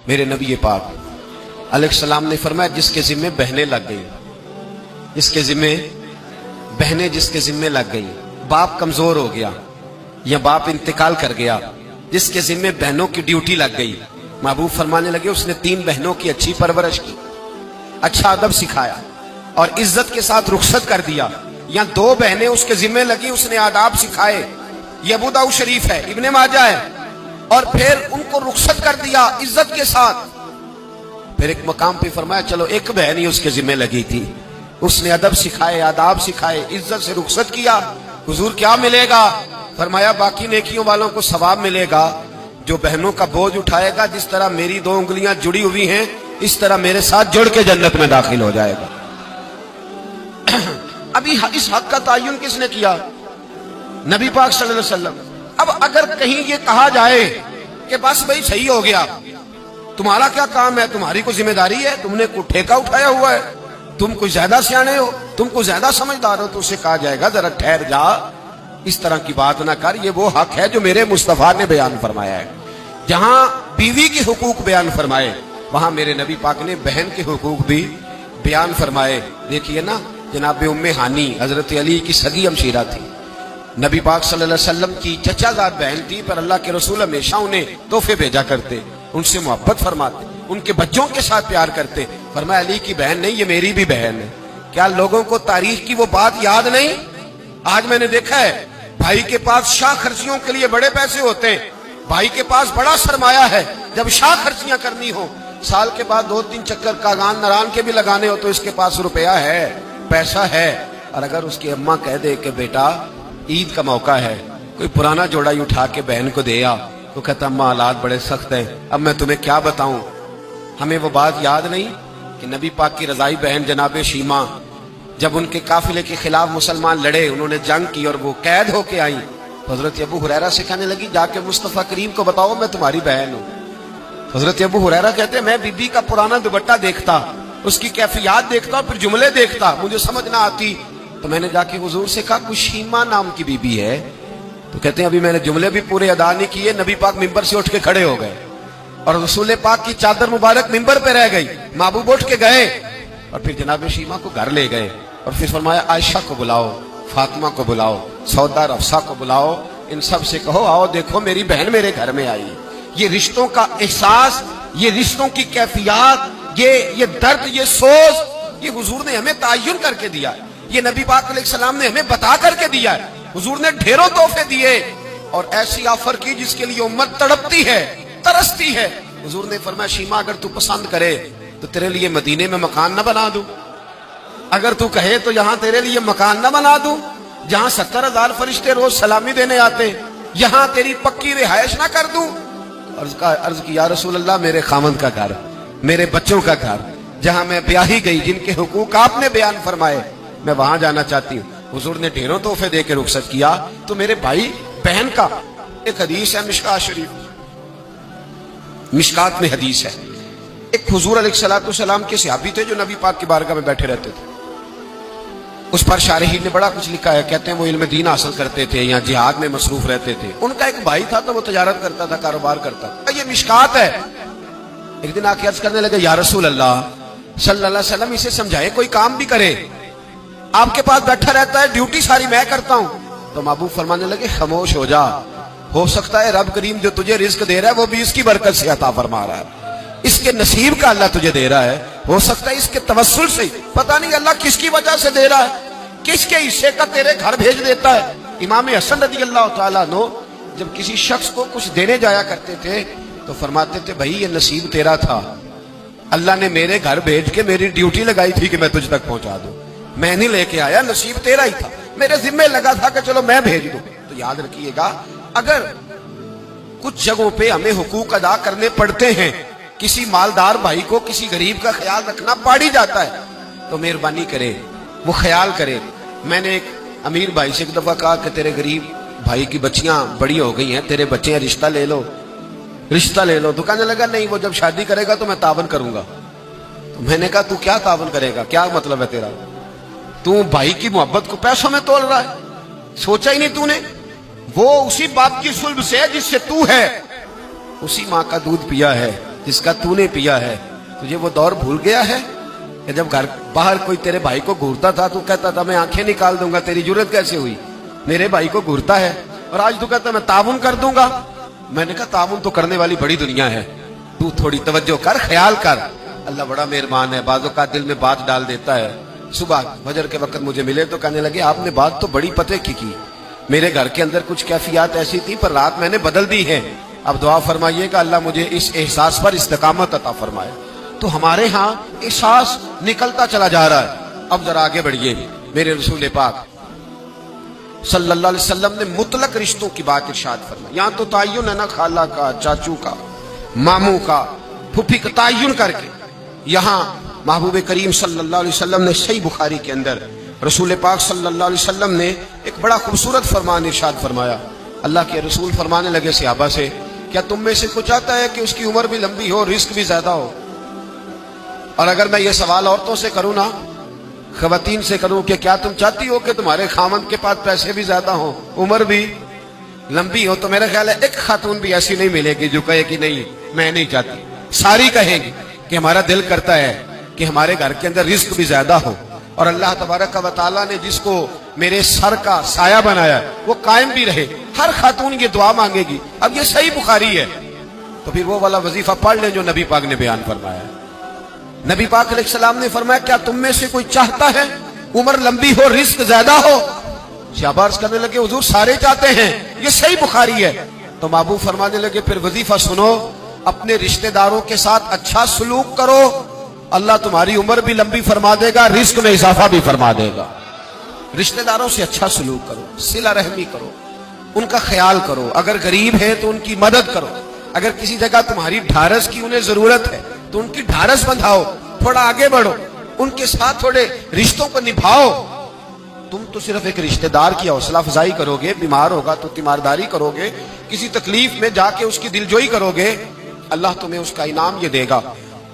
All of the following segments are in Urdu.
میرے نبی پاک علیہ السلام نے فرمایا جس کے ذمے بہنیں لگ گئی، جس کے ذمے بہنیں جس کے ذمے لگ گئی، باپ کمزور ہو گیا یا باپ انتقال کر گیا، جس کے ذمے بہنوں کی ڈیوٹی لگ گئی، محبوب فرمانے لگے اس نے 3 بہنوں کی اچھی پرورش کی، اچھا ادب سکھایا اور عزت کے ساتھ رخصت کر دیا، یا 2 بہنیں اس کے ذمے لگی، اس نے آداب سکھائے، یہ ابو داؤد شریف ہے، ابن ماجہ ہے، اور پھر ان کو رخصت کر دیا عزت کے ساتھ۔ پھر ایک مقام پہ فرمایا چلو ایک بہن ہی اس کے ذمہ لگی تھی، اس نے ادب سکھائے، آداب سکھائے، عزت سے رخصت کیا، حضور کیا ملے گا؟ فرمایا باقی نیکیوں والوں کو ثواب ملے گا، جو بہنوں کا بوجھ اٹھائے گا جس طرح میری 2 انگلیاں جڑی ہوئی ہیں اس طرح میرے ساتھ جڑ کے جنت میں داخل ہو جائے گا۔ ابھی اس حق کا تعین کس نے کیا؟ نبی پاک صلی اللہ علیہ وسلم۔ اب اگر کہیں یہ کہا جائے کہ بس بھئی صحیح ہو گیا، تمہارا کیا کام ہے، تمہاری کوئی ذمہ داری ہے، تم نے کوئی ٹھیکہ اٹھایا ہوا ہے، تم کوئی زیادہ سیانے ہو، تم کوئی زیادہ سمجھدار ہو، تو اسے کہا جائے گا ذرا ٹھہر جا، اس طرح کی بات نہ کر، یہ وہ حق ہے جو میرے مصطفیٰ نے بیان فرمایا ہے۔ جہاں بیوی کے حقوق بیان فرمائے وہاں میرے نبی پاک نے بہن کے حقوق بھی بیان فرمائے۔ دیکھیے نا، جناب ام ہانی حضرت علی کی سگی ہمشیرہ تھی، نبی پاک صلی اللہ علیہ وسلم کی چچا زاد بہن تھی، پر اللہ کے رسول ہمیشہ انہیں تحفے بھیجا کرتے، ان سے محبت فرماتے، ان کے بچوں کے ساتھ پیار کرتے۔ فرمایا علی کی بہن نہیں، یہ میری بھی بہن ہے۔ کیا لوگوں کو تاریخ کی وہ بات یاد نہیں؟ آج میں نے دیکھا ہے بھائی کے پاس شاہ خرچیوں کے لیے بڑے پیسے ہوتے ہیں، بھائی کے پاس بڑا سرمایہ ہے، جب شاہ خرچیاں کرنی ہو، سال کے بعد 2-3 چکر کاغان نران کے بھی لگانے ہو تو اس کے پاس روپیہ ہے، پیسہ ہے، اور اگر اس کی اماں کہہ دے کہ بیٹا عید کا موقع ہے، کوئی پرانا جوڑا ہی اٹھا کے بہن کو دے آ، تو کہتا اماں حالات بڑے سخت ہیں، اب میں تمہیں کیا بتاؤں۔ ہمیں وہ بات یاد نہیں کہ نبی پاک کی رضائی بہن جناب شیمہ جب ان کے قافلے کے خلاف مسلمان لڑے، انہوں نے جنگ کی اور وہ قید ہو کے آئیں، حضرت ابو ہریرہ سے کہنے لگی جا کے مصطفیٰ کریم کو بتاؤ میں تمہاری بہن ہوں۔ حضرت ابو ہریرہ کہتے ہیں میں بی بی کا پرانا دوپٹہ دیکھتا، اس کی کیفیات دیکھتا، پھر جملے دیکھتا، مجھے سمجھ نہ آتی، تو میں نے جا کے حضور سے کہا کوئی شیمہ نام کی بی بی ہے، تو کہتے ہیں ابھی میں نے جملے بھی پورے ادا نہیں کیے، نبی پاک ممبر سے اٹھ کے کھڑے ہو گئے اور رسول پاک کی چادر مبارک ممبر پہ رہ گئی، محبوب اٹھ کے گئے اور پھر جناب شیمہ کو گھر لے گئے اور پھر فرمایا عائشہ کو بلاؤ، فاطمہ کو بلاؤ، سودا رفسہ کو بلاؤ، ان سب سے کہو آؤ دیکھو میری بہن میرے گھر میں آئی۔ یہ رشتوں کا احساس، یہ رشتوں کی کیفیات، یہ درد، یہ سوز، یہ حضور نے ہمیں تعین کر کے دیا ہے، یہ نبی پاک علیہ السلام نے ہمیں بتا کر کے دیا ہے۔ حضور نے ڈھیروں تحفے دیے اور ایسی آفر کی جس کے لیے امت تڑپتی ہے، ترستی ہے۔ حضور نے فرمایا شیمہ اگر تو پسند کرے تو تیرے لیے مدینے میں مکان نہ بنا دوں، اگر تو کہے تو یہاں تیرے لیے مکان نہ بنا دوں، جہاں 70,000 فرشتے روز سلامی دینے آتے، یہاں تیری پکی رہائش نہ کر دوں۔ عرض کی یا رسول اللہ میرے خامند کا گھر، میرے بچوں کا گھر، جہاں میں بیاہی گئی، جن کے حقوق آپ نے بیان فرمائے، میں وہاں جانا چاہتی ہوں۔ حضور نے ڈھیروں تحفے دے کے رخصت کیا۔ تو میرے بھائی بہن کا ایک حدیث ہے مشکات شریف، مشکات میں حدیث ہے، ایک حضور علیہ السلام کے صحابی تھے جو نبی پاک کی بارگاہ میں بیٹھے رہتے تھے، اس پر شارحین نے بڑا کچھ لکھا ہے، کہتے ہیں وہ علم دین حاصل کرتے تھے یا جہاد میں مصروف رہتے تھے۔ ان کا ایک بھائی تھا تو وہ تجارت کرتا تھا، کاروبار کرتا تھا، یہ مشکات ہے۔ ایک دن آ کے عرض کرنے لگے یا رسول اللہ صلی اللہ علیہ وسلم اسے سمجھائے کوئی کام بھی کرے، آپ کے پاس بیٹھا رہتا ہے، ڈیوٹی ساری میں کرتا ہوں۔ تو محبوب فرمانے لگے خاموش ہو جا، ہو سکتا ہے رب کریم جو تجھے رزق دے رہا ہے وہ بھی اس کی برکت سے عطا فرما رہا ہے، اس کے نصیب کا اللہ تجھے دے رہا ہے، ہو سکتا ہے اس کے توسل سے، پتہ نہیں اللہ کس کی وجہ سے دے رہا ہے، کس کے حصے کا تیرے گھر بھیج دیتا ہے۔ امام حسن رضی اللہ تعالیٰ عنہ جب کسی شخص کو کچھ دینے جایا کرتے تھے تو فرماتے تھے بھائی یہ نصیب تیرا تھا، اللہ نے میرے گھر بھیج کے میری ڈیوٹی لگائی تھی کہ میں تجھ تک پہنچا دوں، میں نہیں لے کے آیا، نصیب تیرا ہی تھا، میرے ذمہ لگا تھا کہ چلو میں بھیج دوں۔ تو یاد رکھیے گا اگر کچھ جگہوں پہ ہمیں حقوق ادا کرنے پڑتے ہیں، کسی مالدار بھائی کو کسی غریب کا خیال رکھنا پڑ ہی جاتا ہے، تو مہربانی کرے وہ خیال کرے۔ میں نے ایک امیر بھائی سے ایک دفعہ کہا کہ تیرے غریب بھائی کی بچیاں بڑی ہو گئی ہیں، تیرے بچے ہیں، رشتہ لے لو، رشتہ لے لو۔ تو کہنے لگا نہیں وہ جب شادی کرے گا تو میں تعاون کروں گا۔ تو میں نے کہا تو کیا تعاون کرے گا، کیا مطلب ہے تیرا، تو بھائی کی محبت کو پیسوں میں تول رہا ہے، سوچا ہی نہیں تو نے، وہ اسی باپ کی صلب سے جس سے تو ہے، اسی ماں کا دودھ پیا ہے، جس کا تو نے پیا ہے. تجھے وہ دور بھول گیا ہے کہ جب گھر باہر کوئی تیرے بھائی کو گھورتا تھا تو کہتا تھا میں آنکھیں نکال دوں گا. تیری جرت کیسے ہوئی؟ میرے بھائی کو گھورتا ہے اور آج تو کہتا میں تعاون کر دوں گا. میں نے کہا تعاون تو کرنے والی بڑی دنیا ہے, تو تھوڑی توجہ کر, خیال کر. اللہ بڑا مہربان ہے, بعض اوقات دل میں بات ڈال دیتا ہے. صبح فجر کے وقت مجھے ملے تو کہنے لگے آپ نے بات تو بڑی پتے کی. میرے گھر کے اندر کچھ کیفیات ایسی تھی پر رات میں نے بدل دی ہے. اب دعا فرمائیے کہ اللہ مجھے اس احساس پر استقامت عطا فرمائے. تو ہمارے ہاں احساس نکلتا چلا جا رہا ہے. اب ذرا آگے بڑھیے. میرے رسول پاک صلی اللہ علیہ وسلم نے مطلق رشتوں کی بات ارشاد فرمائی. یہاں تو تعین ہے نا, خالہ کا, چاچو کا, ماموں کا, پھپھی کا تعین کر کے. یہاں محبوب کریم صلی اللہ علیہ وسلم نے صحیح بخاری کے اندر رسول پاک صلی اللہ علیہ وسلم نے ایک بڑا خوبصورت فرمان ارشاد فرمایا. اللہ کے رسول فرمانے لگے صحابہ سے, کیا تم میں سے کچھ چاہتا ہے کہ اس کی عمر بھی لمبی ہو, رزق بھی زیادہ ہو؟ اور اگر میں یہ سوال عورتوں سے کروں نا, خواتین سے کروں کہ کیا تم چاہتی ہو کہ تمہارے خاوند کے پاس پیسے بھی زیادہ ہوں, عمر بھی لمبی ہو, تو میرا خیال ہے ایک خاتون بھی ایسی نہیں ملے گی جو کہے کہ نہیں میں نہیں چاہتی. ساری کہیں گی کہ ہمارا دل کرتا ہے کہ ہمارے گھر کے اندر رزق بھی زیادہ ہو. اور اللہ تبارک و تعالیٰ نے جس کو میرے سر کا سایہ بنایا وہ قائم بھی رہے. ہر خاتون یہ دعا مانگے گی. اب یہ صحیح بخاری ہے تو پھر وہ والا وظیفہ پڑھ لیں جو نبی پاک نے بیان فرمایا ہے. نبی پاک علیہ السلام نے فرمایا کیا تم میں سے کوئی چاہتا ہے عمر لمبی ہو, رزق زیادہ ہو؟ صحابہ عرض کرنے لگے حضور سارے چاہتے ہیں, یہ صحیح بخاری ہے. تو محبوب فرمانے لگے پھر وظیفہ سنو, اپنے رشتہ داروں کے ساتھ اچھا سلوک کرو, اللہ تمہاری عمر بھی لمبی فرما دے گا, رزق میں اضافہ بھی فرما دے گا. رشتہ داروں سے اچھا سلوک کرو, صلہ رحمی کرو, ان کا خیال کرو. اگر غریب ہے تو ان کی مدد کرو. اگر کسی جگہ تمہاری ڈھارس کی انہیں ضرورت ہے تو ان کی ڈھارس بندھاؤ, تھوڑا آگے بڑھو, ان کے ساتھ تھوڑے رشتوں کو نبھاؤ. تم تو صرف ایک رشتہ دار کی حوصلہ افزائی کرو گے, بیمار ہوگا تو تیمارداری کرو گے, کسی تکلیف میں جا کے اس کی دلجوئی کرو گے, اللہ تمہیں اس کا انعام یہ دے گا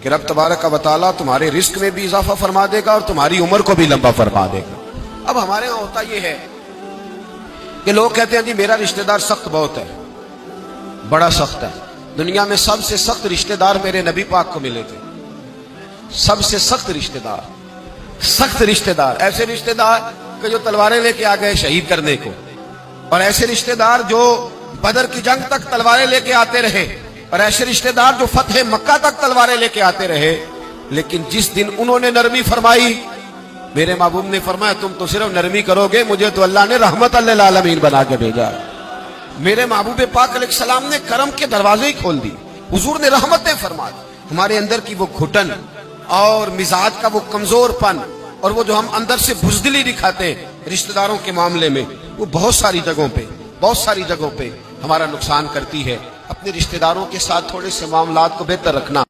کہ رب تبارک و تعالیٰ تمہارے رزق میں بھی اضافہ فرما دے گا اور تمہاری عمر کو بھی لمبا فرما دے گا. اب ہمارے ہاں ہوتا یہ ہے کہ لوگ کہتے ہیں جی میرا رشتہ دار سخت بہت ہے, بڑا سخت ہے. دنیا میں سب سے سخت رشتہ دار میرے نبی پاک کو ملے تھے. سب سے سخت رشتہ دار, سخت رشتہ دار, ایسے رشتہ دار کہ جو تلواریں لے کے آ گئے شہید کرنے کو, اور ایسے رشتہ دار جو بدر کی جنگ تک تلواریں لے کے آتے رہے, اور ایسے رشتہ دار جو فتح مکہ تک تلواریں لے کے آتے رہے. لیکن جس دن انہوں نے نرمی فرمائی, میرے محبوب نے فرمایا تم تو صرف نرمی کرو گے, مجھے تو اللہ نے رحمت للعالمین بنا کے بھیجا. میرے محبوب پاک علیہ السلام نے کرم کے دروازے ہی کھول دی. حضور نے رحمتیں فرما دی. ہمارے اندر کی وہ گھٹن اور مزاج کا وہ کمزور پن اور وہ جو ہم اندر سے بزدلی دکھاتے ہیں رشتہ داروں کے معاملے میں, وہ بہت ساری جگہوں پہ ہمارا نقصان کرتی ہے. اپنے رشتہ داروں کے ساتھ تھوڑے سے معاملات کو بہتر رکھنا.